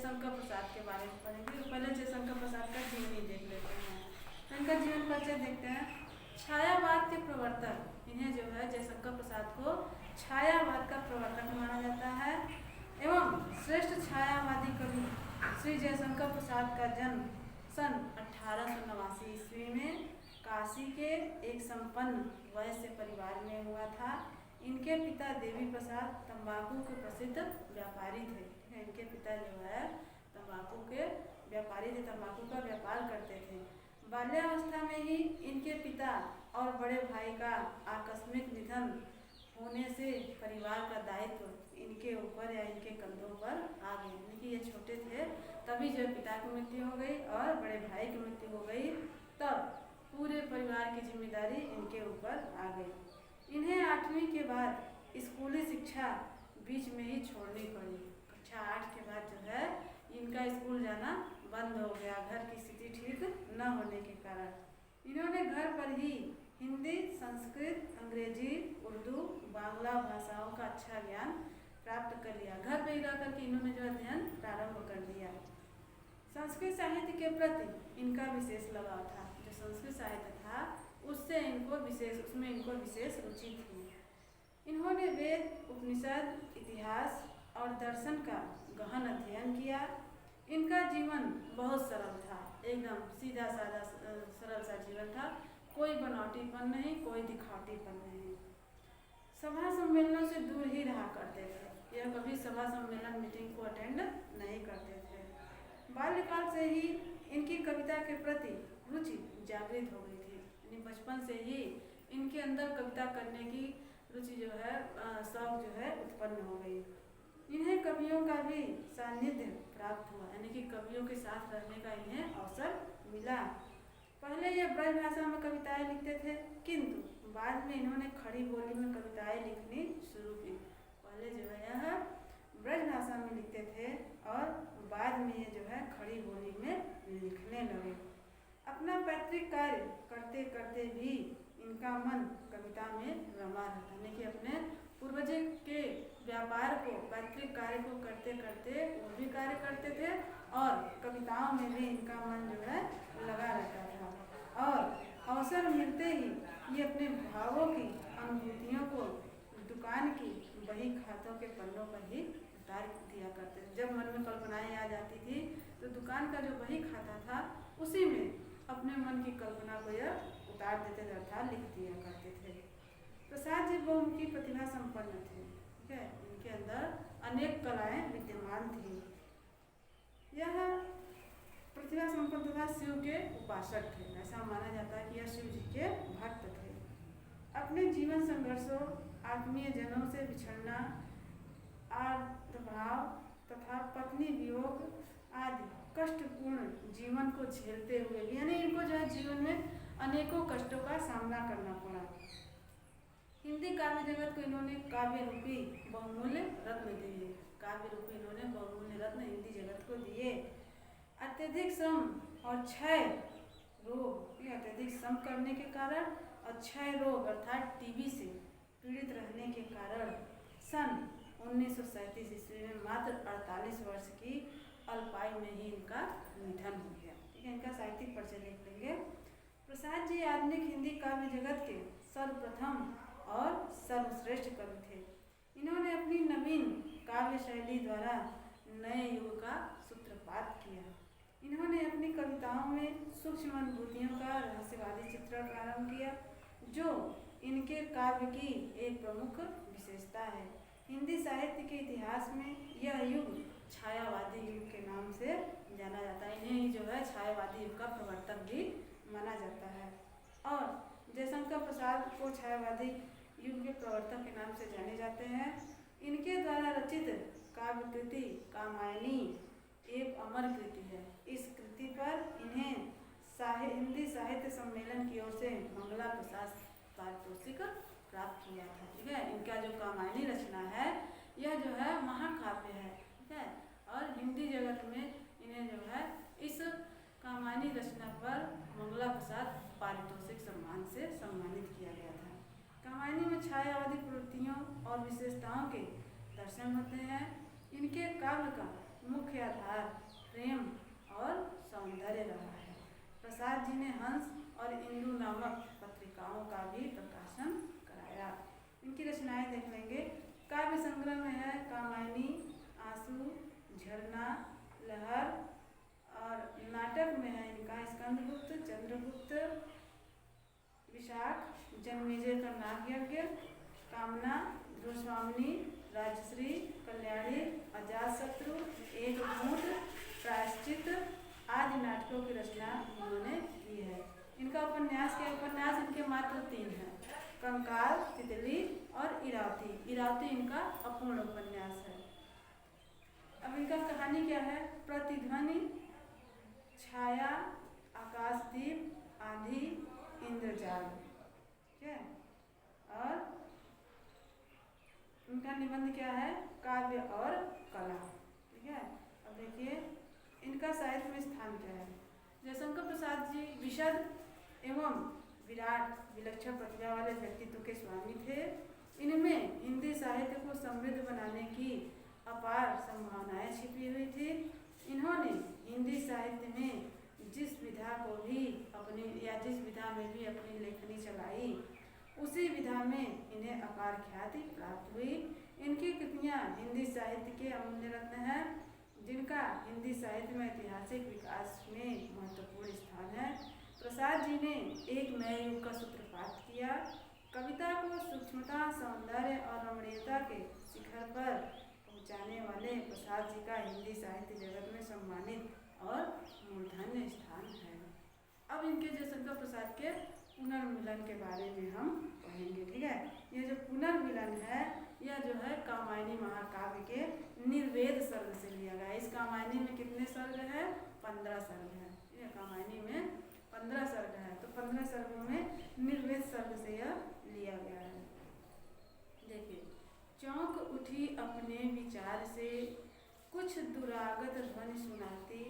जयशंकर प्रसाद के बारे में पढ़ेंगे। तो पहले जयशंकर प्रसाद का जीवनी देख लेते हैं। इनका जीवन परिचय देखते हैं। छायावाद के प्रवर्तक, इन्हें जो है जयशंकर प्रसाद को छायावाद का प्रवर्तक माना जाता है एवं श्रेष्ठ छायावादी कवि श्री जयशंकर प्रसाद का जन्म सन 1889 ईस्वी में काशी के एक संपन्न वैश्य परिवार में हुआ था। इनके पिता देवी प्रसाद तंबाकू के प्रसिद्ध व्यापारी थे। इनके पिता जो है तंबाकू के व्यापारी थे, तंबाकू का व्यापार करते थे। बाल्यावस्था में ही इनके पिता और बड़े भाई का आकस्मिक निधन होने से परिवार का दायित्व इनके ऊपर या इनके कंधों पर आ गया। यानी कि ये छोटे थे तभी जो पिता की मृत्यु हो गई और बड़े भाई की मृत्यु हो गई, तब पूरे परिवार की जिम्मेदारी इनके ऊपर आ गई। इन्हें 8वीं के बाद स्कूली शिक्षा बीच में ही छोड़नी पड़ी। कक्षा 8 के बाद जो है इनका स्कूल जाना बंद हो गया, घर की स्थिति ठीक न होने के कारण। इन्होंने घर पर ही हिंदी, संस्कृत, अंग्रेजी, उर्दू, बांग्ला भाषाओं का अच्छा ज्ञान प्राप्त कर लिया। घर पर ही रह करके इन्होंने जो अध्ययन प्रारंभ कर दिया। संस्कृत साहित्य के प्रति इनका विशेष लगाव था। जो संस्कृत साहित्य था उसमें इनको विशेष रुचि थी। इन्होंने वेद, उपनिषद, इतिहास और दर्शन का गहन अध्ययन किया। इनका जीवन बहुत सरल था, एकदम सीधा साधा सरल सा जीवन था। कोई बनावटीपन नहीं, कोई दिखावटीपन नहीं। सभा सम्मेलनों से दूर ही रहा करते थे। यह कभी सभा सम्मेलन मीटिंग को अटेंड नहीं करते थे। बाल्यकाल से ही इनकी कविता के प्रति रुचि जागृत हो गई थी। यानी बचपन से ही इनके अंदर कविता करने की रुचि जो है, शौक जो है उत्पन्न हो गई। इन्हें कवियों का भी सानिध्य प्राप्त हुआ, यानी कि कवियों के साथ रहने का इन्हें अवसर मिला। पहले ये ब्रज भाषा में कविताएं लिखते थे, किंतु बाद में इन्होंने खड़ी बोली में कविताएं लिखनी शुरू की। पहले जो है यह ब्रज भाषा में लिखते थे और बाद में ये जो है खड़ी बोली में लिखने लगे। अपना पैतृक कार्य करते करते भी इनका मन कविता में रमा रहता, यानी कि अपने पूर्वजों के व्यापार को, पैतृक कार्य को करते करते वो भी कार्य करते थे और कविताओं में भी इनका मन जो है लगा रहता था। और अवसर मिलते ही ये अपने भावों की अनुभूतियों को दुकान की बही खातों के पन्नों पर ही उतार दिया करते थे। जब मन में कल्पनाएं आ जाती थी तो दुकान का जो बही खाता था उसी में अपने मन की कल्पना को यह उतार देते थे, अर्थात लिख दिया करते थे। प्रसाद जी बहुमुखी प्रतिभा संपन्न थे। ठीक है, इनके अंदर अनेक कलाएं विद्यमान थी। यह प्रतिभा संपन्न तथा शिव के उपासक थे। ऐसा माना जाता है कि यह शिव जी के भक्त थे। अपने जीवन संघर्षों, आत्मीय जनों से बिछड़ना, आर्तभाव तथा पत्नी वियोग आदि कष्टपूर्ण जीवन को झेलते हुए, यानी इनको जो है जीवन में अनेकों कष्टों का सामना करना पड़ा। हिंदी काव्य जगत को इन्होंने काव्य रूपी बहुमूल्य रत्न दिए। काव्य रूपी इन्होंने बहुमूल्य रत्न हिंदी जगत को दिए। अत्यधिक श्रम और क्षय रोग, अत्यधिक श्रम करने के कारण और क्षय रोग अर्थात टीबी से पीड़ित रहने के कारण सन 1937 ईस्वी में मात्र 48 वर्ष की अल्पायु में ही इनका निधन हो गया। ठीक है, इनका साहित्यिक परिचय देख लेंगे। प्रसाद जी आधुनिक हिंदी काव्य जगत के सर्वप्रथम और सर्वश्रेष्ठ कवि थे। इन्होंने अपनी नवीन काव्य शैली द्वारा नए युग का सूत्रपात किया। इन्होंने अपनी कविताओं में सूक्ष्म अनुभूतियों का रहस्यवादी चित्रण प्रारंभ किया, जो इनके काव्य की एक प्रमुख विशेषता है। हिंदी साहित्य के इतिहास में यह युग छायावादी युग के नाम से जाना जाता है। इन्हें ही जो है छायावादी युग का प्रवर्तक भी माना जाता है। और जयशंकर प्रसाद को छायावादी युग के प्रवर्तक के नाम से जाने जाते हैं। इनके द्वारा रचित काव्य कृति कामायनी एक अमर कृति है। इस कृति पर इन्हें हिंदी साहित्य सम्मेलन की ओर से मंगला प्रसाद पारितोषिक प्राप्त हुआ था। ठीक है, इनका जो कामायनी रचना है यह जो है महाकाव्य है। ठीक है, और हिंदी जगत में इन्हें जो है इस कामायनी रचना पर मंगला प्रसाद पारितोषिक सम्मान से सम्मानित किया गया था। कामायनी में छायावादी प्रवृत्तियों और विशेषताओं के दर्शन होते हैं। इनके काव्य का मुख्य आधार प्रेम और सौंदर्य रहा है। प्रसाद जी ने हंस और इंदु नामक पत्रिकाओं का भी प्रकाशन कराया। इनकी रचनाएं देख लेंगे। काव्य संग्रह में है कामायनी, आंसू, झरना, लहर, और नाटक में है इनका स्कंदगुप्त, चंद्रगुप्त, विशाख, जन्मेजय का नागयज्ञ, कामना, ध्रुवस्वामिनी, राजश्री, कल्याणी, अजातशत्रु, एक घूंट, प्रायश्चित आदि नाटकों की रचना उन्होंने की है। इनका उपन्यास इनके मात्र 3 हैं, कंकाल, तितली और इरावती। इरावती इनका अपूर्ण उपन्यास है। अब इनका कहानी क्या है? प्रतिध्वनि, छाया, आकाशदीप, आंधी, इंद्रजाल। ठीक है। और इनका निबंध क्या है? काव्य और कला। ठीक है। अब देखिए इनका साहित्य में स्थान क्या है। जयशंकर प्रसाद जी विशद एवं विराट विलक्षण प्रतिभा वाले व्यक्तित्व के स्वामी थे। इनमें हिंदी साहित्य को समृद्ध बनाने की अपार संभावनाएं छिपी हुई थी। इन्होंने हिंदी साहित्य में जिस विधा में भी अपनी लेखनी चलाई, उसी विधा में इन्हें अपार ख्याति प्राप्त हुई। इनकी कृतियाँ हिंदी साहित्य के अमूल्य रत्न हैं, जिनका हिंदी साहित्य में ऐतिहासिक विकास में महत्वपूर्ण स्थान है। प्रसाद जी ने एक नए युग का सूत्रपात किया। कविता को सूक्ष्मता, सौंदर्य और रमणीयता के शिखर पर पहुंचाने वाले प्रसाद जी का हिंदी साहित्य जगत में सम्मानित और मूर्धन्य स्थान है। अब इनके जयशंकर प्रसाद के पुनर्मिलन के बारे में हम पढ़ेंगे। ठीक है। ये जो पुनर्मिलन है, यह जो है कामायनी महाकाव्य के निर्वेद सर्ग से लिया गया है। इस कामायनी में कितने सर्ग है? 15 सर्ग है। ये कामायनी में 15 सर्ग है, तो 15 सर्गों में निर्वेद सर्ग से यह लिया गया है। देखिए, चौंक उठी अपने विचार से, कुछ दुरागत ध्वनि सुनाती,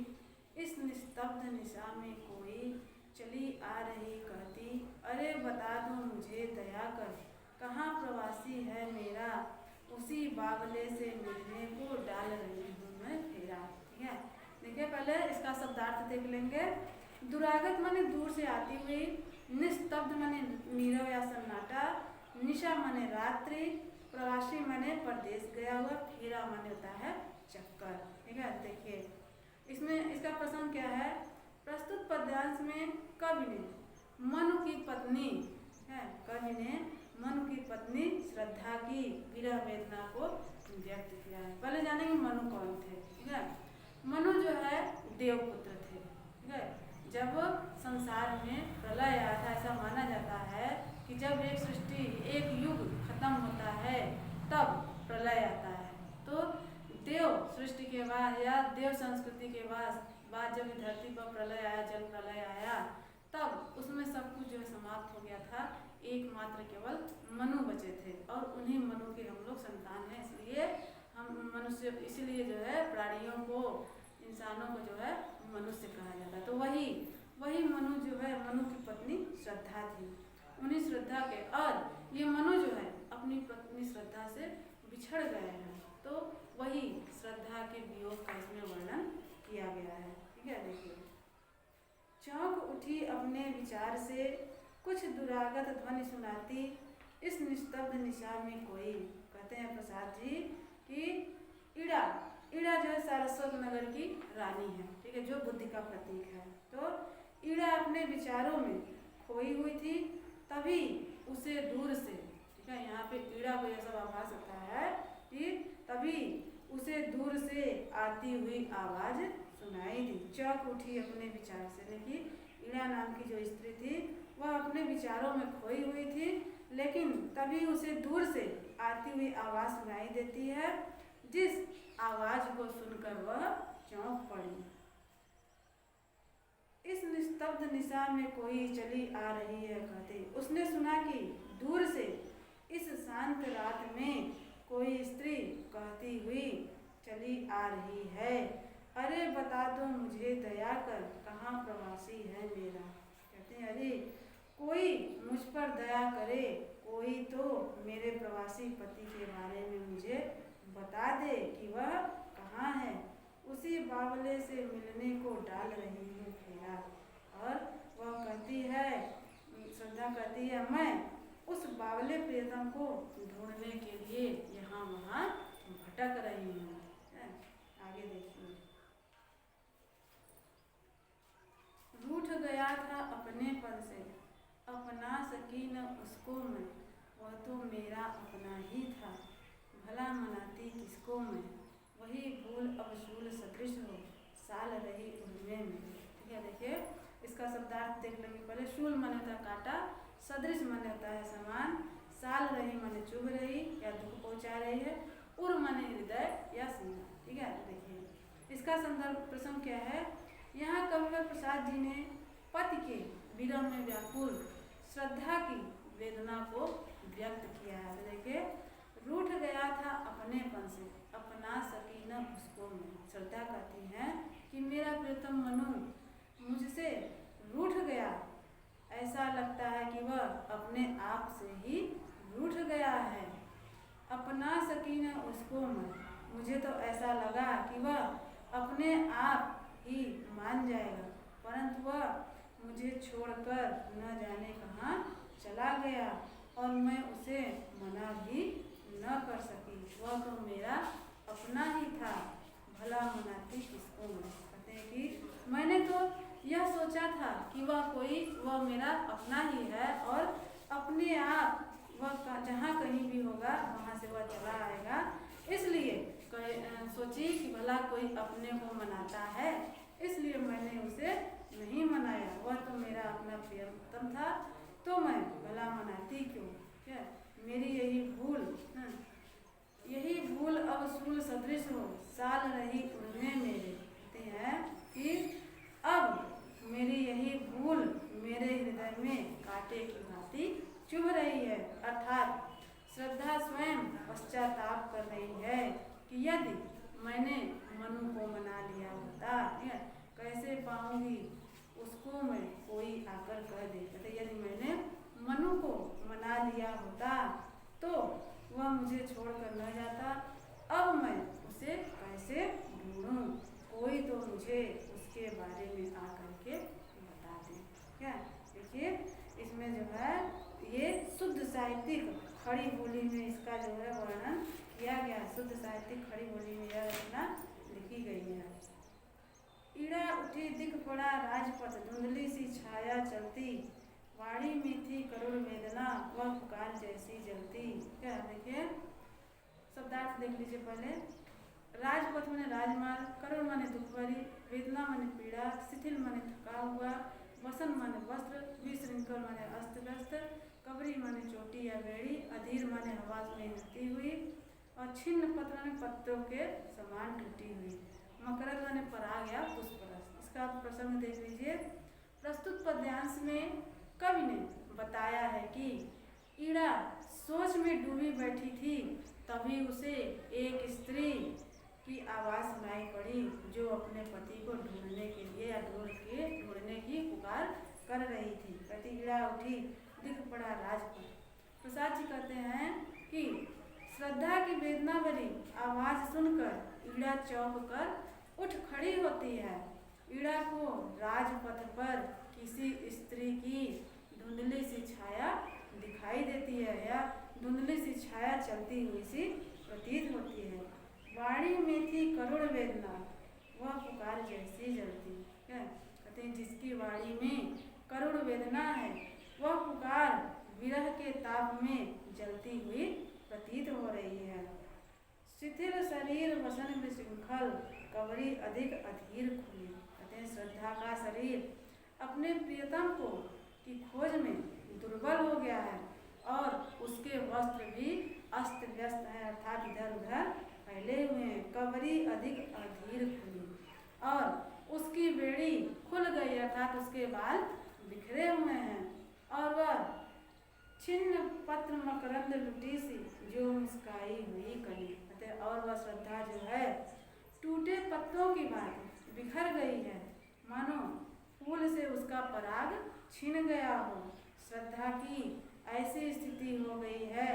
इस निस्तब्ध निशा में कोई चली आ रही कहती, अरे बता दो मुझे दया कर, कहाँ प्रवासी है मेरा, उसी बावले से मिलने को डाल रही हूँ मैं फेरा। ठीक है। देखिए पहले इसका शब्दार्थ देख लेंगे। दुरागत माने दूर से आती हुई, निस्तब्ध माने नीरव या सन्नाटा, निशा माने रात्रि, प्रवासी माने परदेश गया हुआ, फेरा माने होता है चक्कर। ठीक है। देखिए इसमें इसका प्रसंग क्या है? प्रस्तुत पद्यांश में कवि ने मनु की पत्नी श्रद्धा की विरह वेदना को व्यक्त किया है। पहले जानेंगे मनु कौन थे। ठीक है। मनु जो है देवपुत्र थे। ठीक है। जब संसार में प्रलय आया था, ऐसा माना जाता है कि जब एक सृष्टि, एक युग खत्म होता है तब प्रलय आता है। तो देव सृष्टि के बाद या देव संस्कृति के बाद जब धरती पर प्रलय आया, जल प्रलय आया, तब उसमें सब कुछ जो है समाप्त हो गया था। एकमात्र केवल मनु बचे थे और उन्हीं मनु के हम लोग संतान हैं। इसलिए हम मनुष्य, इसीलिए जो है प्राणियों को, इंसानों को जो है मनुष्य कहा जाता है। तो वही मनु जो है, मनु की पत्नी श्रद्धा थी। उन्हीं श्रद्धा के, और ये मनु जो है अपनी पत्नी श्रद्धा से बिछड़ गए हैं, तो वही श्रद्धा के वियोग का इसमें वर्णन किया गया है। ठीक है। देखिए, चौंक उठी अपने विचार से, कुछ दुरागत ध्वनि सुनाती, इस निस्तब्ध निशा में कोई। कहते हैं प्रसाद जी कि इड़ा जो है सारस्वत नगर की रानी है। ठीक है। जो बुद्धि का प्रतीक है। तो इड़ा अपने विचारों में खोई हुई थी, तभी उसे दूर से, ठीक है, यहाँ पे इड़ा को यह सब आभास होता है कि तभी उसे दूर से आती हुई आवाज सुनाई दी। चौंक उठी अपने विचार से। लेकिन इड़ा नाम की जो स्त्री थी वह अपने विचारों में खोई हुई थी, लेकिन तभी उसे दूर से आती हुई आवाज सुनाई देती है, जिस आवाज को सुनकर वह चौंक पड़ी। इस निस्तब्ध निशा में कोई चली आ रही है कहते, उसने सुना कि दूर से इस शांत रात में कोई स्त्री कहती हुई चली आ रही है, अरे बता दो मुझे दया कर, कहाँ प्रवासी है मेरा। कहते हैं अरे कोई मुझ पर दया करे, कोई तो मेरे प्रवासी पति के बारे में मुझे बता दे कि वह कहाँ है। बावले से मिलने को डाल रही हूँ फेरा। और वह कहती है, श्रद्धा कहती है, मैं उस बावले प्रियतम को ढूंढने के लिए यहाँ वहाँ भटक रही हूँ। आगे देखिए। रूठ गया था अपने पन से, अपना सकी न उसको मैं, वह तो मेरा अपना ही था, भला मनाती किसको मैं, वही भूल अब शूल सदृश हो, साल रही उर्मे में। ठीक है, देखिए इसका शब्दार्थ देख लेंगे पहले। शूल माने होता है कांटा, सदृश माने होता है समान, साल रही माने चुभ रही या दुख पहुंचा रही है, उर माने हृदय या सीना। ठीक है, देखिए इसका संदर्भ प्रसंग क्या है। यहाँ कविवर प्रसाद जी ने पति के विरह में व्याकुल श्रद्धा की वेदना को व्यक्त किया है। देखिए, रूठ गया था अपनेपन से, अपना सकी न उसको मैं। श्रद्धा कहती है कि मेरा प्रियतम मनु मुझसे रूठ गया, ऐसा लगता है कि वह अपने आप से ही रूठ गया है। अपना सकी न उसको मैं, मुझे तो ऐसा लगा कि वह अपने आप ही मान जाएगा, परंतु वह मुझे छोड़कर न जाने कहाँ चला गया और मैं उसे मना भी न कर सकी। वह तो मेरा अपना ही था, भला मनाती किसको मैं। कहते हैं कि मैंने तो यह सोचा था कि वह मेरा अपना ही है और अपने आप वह जहाँ कहीं भी होगा वहाँ से वह चला आएगा, इसलिए सोची कि भला कोई अपने को मनाता है, इसलिए मैंने उसे नहीं मनाया। वह तो मेरा अपना प्रियतम था, तो मैं भला मनाती क्यों। क्या मेरी यही भूल अब शूल सदृश हो, साल रही उड़ने मेरे। कहते हैं कि अब मेरी यही भूल मेरे हृदय में कांटे की भांति चुभ रही है। अर्थात श्रद्धा स्वयं पश्चाताप कर रही है कि यदि मैंने मनु को मना लिया होता, कैसे पाऊंगी उसको मैं, कोई आकर कह दे। कहते यदि मैंने मनु को मना लिया होता तो वह मुझे छोड़कर न जाता, अब मैं उसे कैसे ढूंढूं, कोई तो मुझे उसके बारे में आकर के बता दे। क्या देखिए इसमें जो है ये शुद्ध साहित्यिक खड़ी बोली में इसका जो है वर्णन किया गया। शुद्ध साहित्यिक खड़ी बोली में यह रचना लिखी गई है। ईड़ा उठी दिख पड़ा राजपथ, धुंधली सी छाया चलती, वाणी में थी करुण वेदना, वह पुकार जैसी जलती। क्या देखिए शब्दार्थ देख लीजिए पहले। राजपथ माने राजमार्ग, करुण माने दुख भरी, वेदना माने पीड़ा, शिथिल माने थका हुआ, वसन माने वस्त्र, विशृंखल माने अस्त व्यस्त, कबरी माने चोटी या बेड़ी, अधीर माने हवा में हिलती हुई, और छिन्न पत्र माने पत्रों के समान टूटी हुई, मकरंद माने पराग या पुष्परस। इसका प्रसंग देख लीजिए। प्रस्तुत पद्यांश में कवि ने बताया है कि ईड़ा सोच में डूबी बैठी थी, तभी उसे एक स्त्री की आवाज़ सुनाई पड़ी जो अपने पति को ढूंढने के लिए या ढूंढने की पुकार कर रही थी। कहती ईड़ा उठी दिख पड़ा राजपथ। प्रसाद जी कहते हैं कि श्रद्धा की वेदना भरी आवाज़ सुनकर ईड़ा चौंक कर उठ खड़ी होती है। ईड़ा को राजपथ पर किसी स्त्री की धुंधली सी छाया दिखाई देती है या धुंधली सी छाया चलती हुई सी प्रतीत होती है। वाणी में थी करुण वेदना, वह पुकार जैसी जलती। क्या कहते हैं जिसकी वाणी में करुण वेदना है, वह पुकार विरह के ताप में जलती हुई प्रतीत हो रही है। शिथिल शरीर वसन विशृंखल, कवरी अधिक अधीर खुली। कहते हैं श्रद्धा का शरीर अपने प्रियतम को की खोज में दुर्बल हो गया है और उसके वस्त्र भी अस्त व्यस्त हैं, अर्थात इधर उधर फैले हुए हैं। कवरी अधिक अधीर खुली और उसकी बेड़ी खुल गई, अर्थात उसके बाल बिखरे हुए हैं। और वह छिन्न पत्र मकरंद लुटी सी जो मुस्काई हुई कली। और वह श्रद्धा जो है टूटे पत्तों की भांति बिखर गई है, मानो फूल से उसका पराग छिन गया हो। श्रद्धा की ऐसी स्थिति हो गई है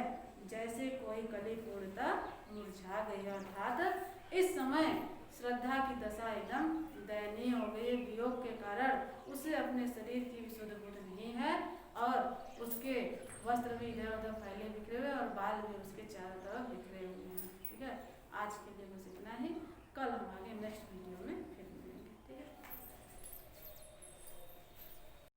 जैसे कोई कली पूर्णतः मुरझा गई है, अर्थात इस समय श्रद्धा की दशा एकदम दयनीय हो गई है। वियोग के कारण उसे अपने शरीर की भी शुद्ध बुद्ध नहीं है और उसके वस्त्र भी इधर उधर फैले बिखरे हुए और बाल भी उसके चारों तरफ बिखरे हुए हैं। ठीक है, आज के लिए बस इतना ही। कल हम